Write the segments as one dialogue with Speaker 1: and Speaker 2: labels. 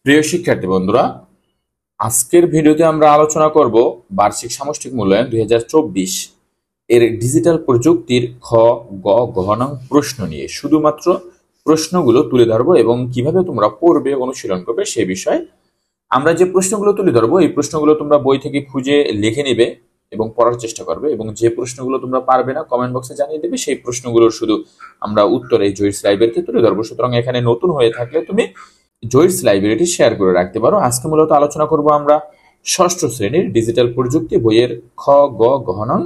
Speaker 1: প্রিয় শিক্ষার্থী বন্ধুরা, আজকের ভিডিওতে আমরা আলোচনা করব বার্ষিক সামষ্টিক মূল্যায়ন 2024 এর ডিজিটাল প্রযুক্তির খ, গ, ঘ নং প্রশ্ন নিয়ে। শুধুমাত্র প্রশ্নগুলো তুলে ধরবো এবং কিভাবে তোমরা পড়বে, অনুশীলন করবে সে বিষয়ে। আমরা যে প্রশ্নগুলো তুলে ধরবো এই প্রশ্নগুলো তোমরা বই থেকে খুঁজে লিখে নিবে এবং পড়ার চেষ্টা করবে, এবং যে প্রশ্নগুলো তোমরা পারবে না কমেন্ট বক্সে জানিয়ে দেবে, সেই প্রশ্নগুলোর শুধু আমরা উত্তর এই জয়িস লাইব্রেরিতে তুলে ধরবো। সুতরাং এখানে নতুন হয়ে থাকলে তুমি জয়িস লাইব্রেরিটি শেয়ার করে রাখতে পারো। আজকে মূলত আলোচনা করব আমরা ষষ্ঠ শ্রেণীর ডিজিটাল প্রযুক্তি বইয়ের খ, গ, ঘ নং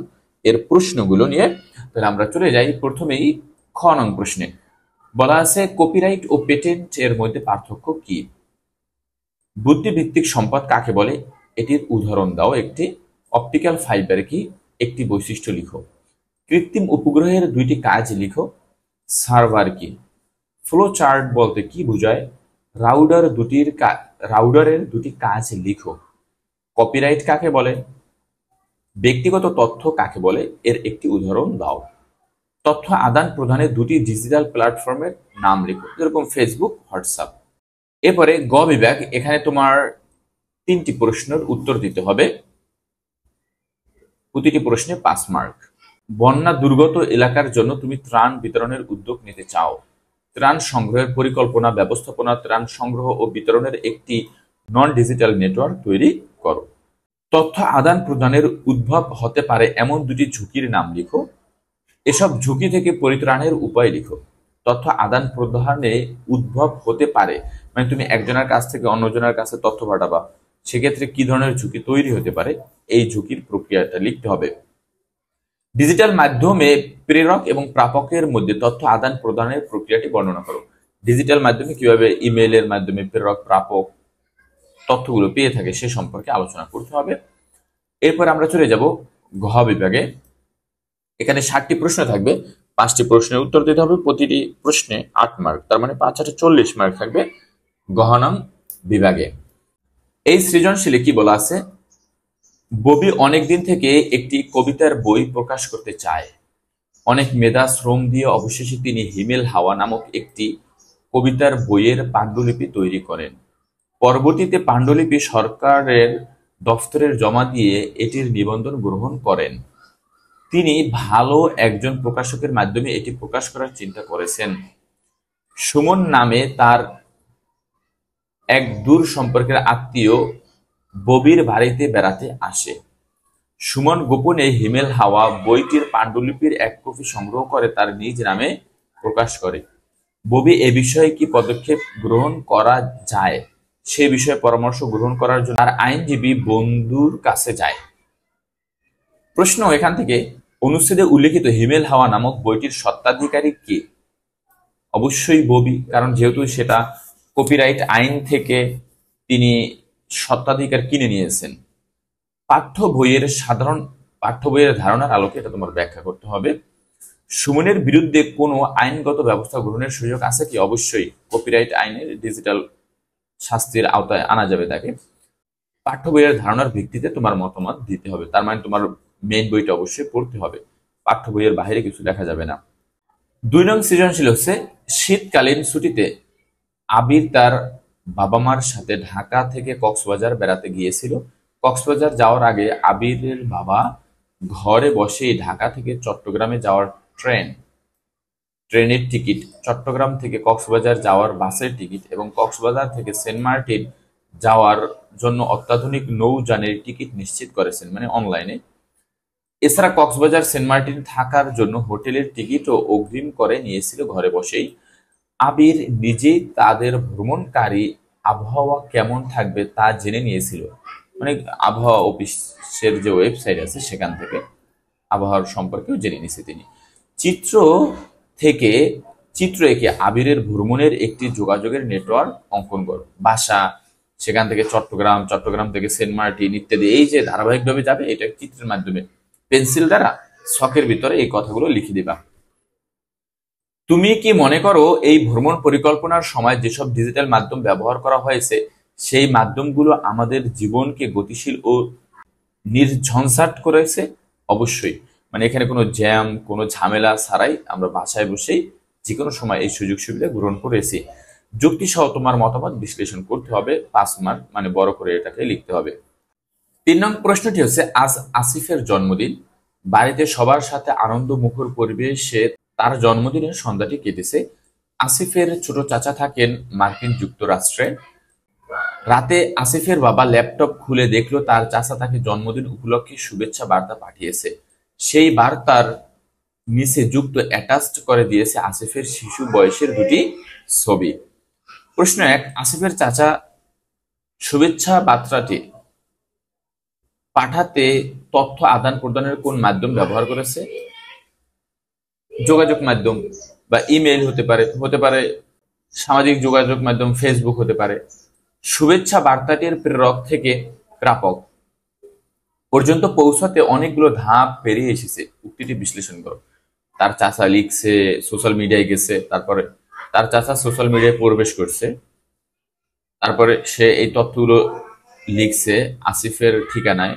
Speaker 1: এর প্রশ্নগুলো নিয়ে। তাহলে আমরা চলে যাই প্রথমেই খ নং প্রশ্নে। বলা আছে, কপিরাইট ও পেটেন্ট এর মধ্যে পার্থক্য কি? বুদ্ধিভিত্তিক সম্পদ কাকে বলে? এটির উদাহরণ দাও। একটি অপটিক্যাল ফাইবার কি? একটি বৈশিষ্ট্য লিখো। কৃত্রিম উপগ্রহের দুইটি কাজ লিখো। সার্ভার কি? ফ্লো চার্ট বলতে কি বোঝায়? রাউডারের দুটি কাজ লিখো। কপিরাইট কাকে বলে? ব্যক্তিগত তথ্য কাকে বলে? এর একটি উদাহরণ দাও। তথ্য আদান প্রদানের দুটি ডিজিটাল প্ল্যাটফর্মের নাম লিখো, যেরকম ফেসবুক, হোয়াটসঅ্যাপ। এরপরে গ বিভাগ, এখানে তোমার 3টি প্রশ্নের উত্তর দিতে হবে, প্রতিটি প্রশ্নে 5 মার্ক। বন্যা দুর্গত এলাকার জন্য তুমি ত্রাণ বিতরণের উদ্যোগ নিতে চাও। ত্রাণ সংগ্রহের পরিকল্পনা, ব্যবস্থাপনা, ত্রাণ সংগ্রহ ও বিতরণের একটি নন ডিজিটাল নেটওয়ার্ক তৈরি করো। তথ্য আদান প্রদানের উদ্ভব হতে পারে এমন দুটি ঝুঁকির নাম লিখো। এসব ঝুঁকি থেকে পরিত্রাণের উপায় লিখো। তথ্য আদান প্রদানে উদ্ভব হতে পারে মানে তুমি একজনের কাছ থেকে অন্যজনের কাছে তথ্য পাঠাবা, সেক্ষেত্রে কি ধরনের ঝুঁকি তৈরি হতে পারে, এই ঝুঁকির প্রক্রিয়াটা লিখতে হবে। ডিজিটাল মাধ্যমে প্রেরক এবং প্রাপকের মধ্যে তথ্য আদান প্রদানের প্রক্রিয়াটি বর্ণনা করো। ডিজিটাল মাধ্যমে কিভাবে ইমেইলের মাধ্যমে প্রেরক প্রাপক তথ্যগুলো পেয়ে থাকে সে সম্পর্কে আলোচনা করতে হবে। এরপর আমরা চলে যাব ঘ বিভাগে। এখানে 7টি প্রশ্ন থাকবে, 5টি প্রশ্নের উত্তর দিতে হবে, প্রতিটি প্রশ্নে 8 মার্ক, তার মানে 5 8 40 মার্ক থাকবে ঘ নং বিভাগে। এই সৃজনশীলে কি বলা আছে? ববি অনেকদিন থেকে একটি কবিতার বই প্রকাশ করতে চায়। অনেক মেধা শ্রম দিয়ে অবশেষে তিনি হিমেল হাওয়া নামক একটি কবিতার বইয়ের পাণ্ডুলিপি তৈরি করেন। পরবর্তীতে পাণ্ডুলিপি সরকারের দফতরে জমা দিয়ে এটির নিবন্ধন গ্রহণ করেন। তিনি ভালো একজন প্রকাশকের মাধ্যমে এটি প্রকাশ করার চিন্তা করেছেন। সুমন নামে তার এক দূর সম্পর্কের আত্মীয় ববির বাড়িতে বেড়াতে আসে। সুমন গোপনে হিমেল হাওয়া বইটির পাণ্ডুলিপির এক কপি সংগ্রহ করে তার নিজ নামে প্রকাশ করে। ববি এ বিষয়ে কি পদক্ষেপ গ্রহণ করা যায় সে বিষয়ে পরামর্শ গ্রহণ করার জন্য তার আইনজীবী বন্ধুর কাছে যায়। প্রশ্ন এখান থেকে, অনুচ্ছেদে উল্লেখিত হিমেল হাওয়া নামক বইটির স্বত্বাধিকারী কে? অবশ্যই ববি, কারণ যেহেতু সেটা কপিরাইট আইন থেকে তিনি স্বত্বাধিকার কিনে নিয়েছেন। পাঠ্য বইয়ের ধারণার আলোকে এটা তোমার ব্যাখ্যা করতে হবে। সুমনের বিরুদ্ধে কোনো আইনগত ব্যবস্থা গ্রহণের সুযোগ আছে কি? অবশ্যই কপিরাইট আইনের ডিজিটাল শাস্তির আওতায় আনা যাবে তাকে। পাঠ্য বইয়ের ধারণার ভিত্তিতে তোমার মতামত দিতে হবে, তার মানে তোমার মেইন বইটা অবশ্যই পড়তে হবে, পাঠ্য বইয়ের বাইরে কিছু লেখা যাবে না। 2 নং সৃজনশীল হচ্ছে, শীতকালীন ছুটিতে আবির তার বাবা মার সাথে ঢাকা থেকে কক্সবাজার বেড়াতে গিয়েছিল। কক্সবাজার যাওয়ার আগে আবিরের বাবা ঘরে বসেই ঢাকা থেকে চট্টগ্রামে যাওয়ার ট্রেনের টিকিট, চট্টগ্রাম থেকে কক্সবাজার যাওয়ার বাসের টিকিট এবং কক্সবাজার থেকে সেন্ট মার্টিন যাওয়ার জন্য অত্যাধুনিক নৌযানের টিকিট নিশ্চিত করেছেন, মানে অনলাইনে। এছাড়া কক্সবাজার সেন্ট মার্টিন থাকার জন্য হোটেলের টিকিটও অগ্রিম করে নিয়েছিল ঘরে বসেই। আবির নিজেই তাদের ভ্রমণকারী আবহাওয়া কেমন থাকবে তা জেনে নিয়েছিল, মানে আবহাওয়া অফিসের যে ওয়েবসাইট আছে সেখান থেকে আবহাওয়ার সম্পর্কেও জেনে নিয়েছে তিনি। চিত্র এঁকে আবিরের ভ্রমণের একটি যোগাযোগের নেটওয়ার্ক অঙ্কন করো। বাসা, সেখান থেকে চট্টগ্রাম থেকে সেন্ট মার্টিন ইত্যাদি, এই যে ধারাবাহিকভাবে যাবে এটা চিত্রের মাধ্যমে পেন্সিল দ্বারা ছকের ভিতরে এই কথাগুলো লিখে দিবা। তুমি কি মনে করো এই ভ্রমণ পরিকল্পনার সময় যেসব ডিজিটাল মাধ্যম ব্যবহার করা হয়েছে সেই মাধ্যমগুলো আমাদের জীবনকে গতিশীল ও নির্ঝঞ্ঝাট করেছে? অবশ্যই, মানে এখানে কোনো জ্যাম, কোনো ঝামেলা ছাড়াই আমরা বাসায় বসেই যে কোনো সময় এই সুযোগ সুবিধা গ্রহণ করেছি। যুক্তি সহ তোমার মতামত বিশ্লেষণ করতে হবে। 5 মার্ক, মানে বড় করে এটাকে লিখতে হবে। 3 নং প্রশ্নটি হচ্ছে, আজ আসিফের জন্মদিন। বাড়িতে সবার সাথে আনন্দ মুখর পরিবেশে তার জন্মদিনের সন্ধ্যাটি কেটেছে। আসিফের ছোট চাচা থাকেন মার্কিন যুক্তরাষ্ট্রে। রাতে আসিফের বাবা ল্যাপটপ খুলে দেখলো তার চাচা তাকে জন্মদিন উপলক্ষে শুভেচ্ছা বার্তা পাঠিয়েছে। সেই বার্তার নিচে যুক্ত অ্যাটাচড করে দিয়েছে আসিফের শিশু বয়সের দুটি ছবি। প্রশ্ন 1, আসিফের চাচা শুভেচ্ছা বার্তাটি পাঠাতে তথ্য আদান প্রদানের কোন মাধ্যম ব্যবহার করেছে? যোগাযোগ মাধ্যম বা ইমেইল হতে পারে সামাজিক যোগাযোগ মাধ্যম ফেসবুক হতে পারে। শুভেচ্ছা বার্তাটির প্রেরক থেকে প্রাপক পর্যন্ত পৌঁছাতে অনেকগুলো ধাপ পেরিয়ে এসেছে। উক্তিটি বিশ্লেষণ করো। তার চাচা লিখছে, সোশ্যাল মিডিয়ায় গেছে, তারপরে তার চাচা সোশ্যাল মিডিয়ায় প্রবেশ করছে, তারপরে সে এই তথ্যগুলো লিখছে আসিফের ঠিকানায়,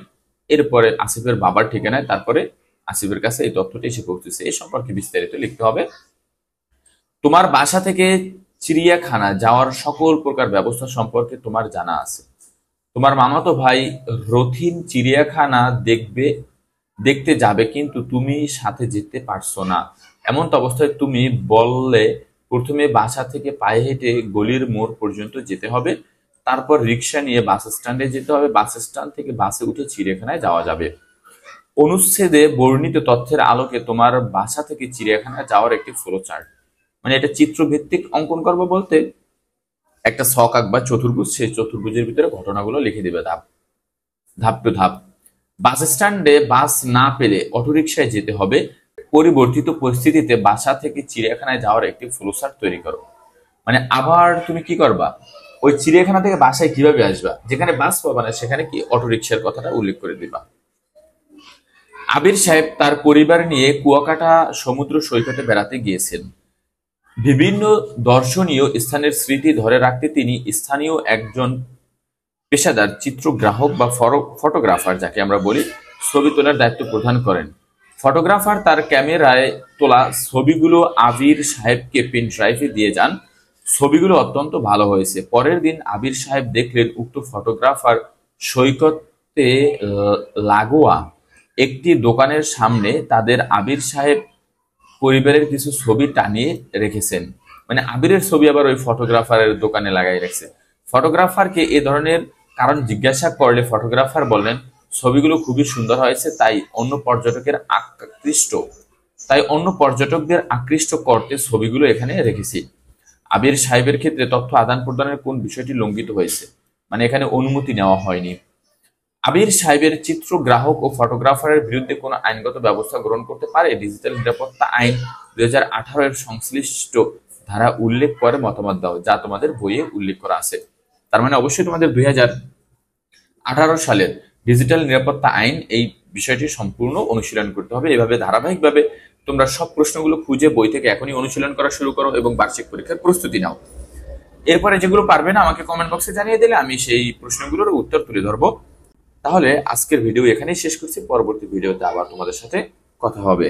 Speaker 1: এরপরে আসিফের বাবার ঠিকানায়, তারপরে আসিফের কাছে এই তথ্যটি এসে পৌঁছেছে। এই সম্পর্কে বিস্তারিত লিখতে হবে। তোমার বাসা থেকে চিড়িয়াখানা যাওয়ার সকল প্রকার ব্যবস্থা সম্পর্কে তোমার জানা আছে। তোমার মামাতো ভাই রথিন চিড়িয়াখানা দেখতে যাবে, কিন্তু তুমি সাথে যেতে পারছো না। এমন অবস্থায় তুমি বললে প্রথমে বাসা থেকে পায়ে হেঁটে গলির মোড় পর্যন্ত যেতে হবে, তারপর রিক্সা নিয়ে বাস স্ট্যান্ডে যেতে হবে, বাস স্ট্যান্ড থেকে বাসে উঠে চিড়িয়াখানায় যাওয়া যাবে। অনুচ্ছেদে বর্ণিত তথ্যের আলোকে তোমার বাসা থেকে চিড়িয়াখানায় যাওয়ার একটি ফ্লো চার্ট, মানে এটা চিত্রভিত্তিক অঙ্কন করবো বলতে একটা ছক আঁকবা চতুর্ভুজ, সেই চতুর্ভুজের ভিতরে ঘটনাগুলো লিখে দিবে ধাপ টু ধাপ। বাস স্ট্যান্ডে বাস না পেলে অটোরিকশায় যেতে হবে। পরিবর্তিত পরিস্থিতিতে বাসা থেকে চিড়িয়াখানায় যাওয়ার একটি ফ্লোচার্ট তৈরি করো। মানে আবার তুমি কি করবা, ওই চিড়িয়াখানা থেকে বাসায় কিভাবে আসবা, যেখানে বাস পাবা না সেখানে কি অটোরিকশার কথাটা উল্লেখ করে দিবা। আবির সাহেব তার পরিবার নিয়ে কুয়াকাটা সমুদ্র সৈকতে বেড়াতে গিয়েছেন। বিভিন্ন দর্শনীয় স্থানের স্মৃতি ধরে রাখতে তিনি স্থানীয় একজন পেশাদার চিত্রগ্রাহক বা ফটোগ্রাফার, যাকে আমরা বলি, ছবি তোলার দায়িত্ব প্রদান করেন। ফটোগ্রাফার তার ক্যামেরায় তোলা ছবিগুলো আবির সাহেবকে পেন ড্রাইভে দিয়ে যান। ছবিগুলো অত্যন্ত ভালো হয়েছে। পরের দিন আবির সাহেব দেখলেন উক্ত ফটোগ্রাফার সৈকতে লাগোয়া একটি দোকানের সামনে তাদের আবির সাহেব পরিবারের কিছু ছবি টানিয়ে রেখেছেন। মানে আবিরের ছবি আবার ওই ফটোগ্রাফারের দোকানে লাগাই রাখছে। ফটোগ্রাফারকে এ ধরনের কারণ জিজ্ঞাসা করলে ফটোগ্রাফার বললেন, ছবিগুলো খুবই সুন্দর হয়েছে, তাই অন্য পর্যটকদের আকৃষ্ট করতে ছবিগুলো এখানে রেখেছি। আবির সাহেবের ক্ষেত্রে তথ্য আদান প্রদানের কোন বিষয়টি লঙ্ঘিত হয়েছে? মানে এখানে অনুমতি নেওয়া হয়নি। আবির সাহেবের চিত্রগ্রাহক ও ফটোগ্রাফারের বিরুদ্ধে কোনো আইনগত ব্যবস্থা গ্রহণ করতে পারে? ডিজিটাল নিরাপত্তা আইন 2018 এর সংশ্লিষ্ট ধারা উল্লেখ করে মতামত দাও, যা তোমাদের বইয়ে উল্লেখ করা আছে। তার মানে অবশ্যই তোমাদের 2018 সালের ডিজিটাল নিরাপত্তা আইন এই বিষয়টি সম্পূর্ণ অনুশীলন করতে হবে। এভাবে ধারাবাহিকভাবে তোমরা সব প্রশ্নগুলো খুঁজে বই থেকে এখনই অনুশীলন করা শুরু করো এবং বার্ষিক পরীক্ষার প্রস্তুতি নাও। এরপরে যেগুলো পারবে না আমাকে কমেন্ট বক্সে জানিয়ে দিলে আমি সেই প্রশ্নগুলোর উত্তর তুলে ধরবো। তাহলে আজকের ভিডিও এখানেই শেষ করছি। পরবর্তী ভিডিওতে আবার তোমাদের সাথে কথা হবে।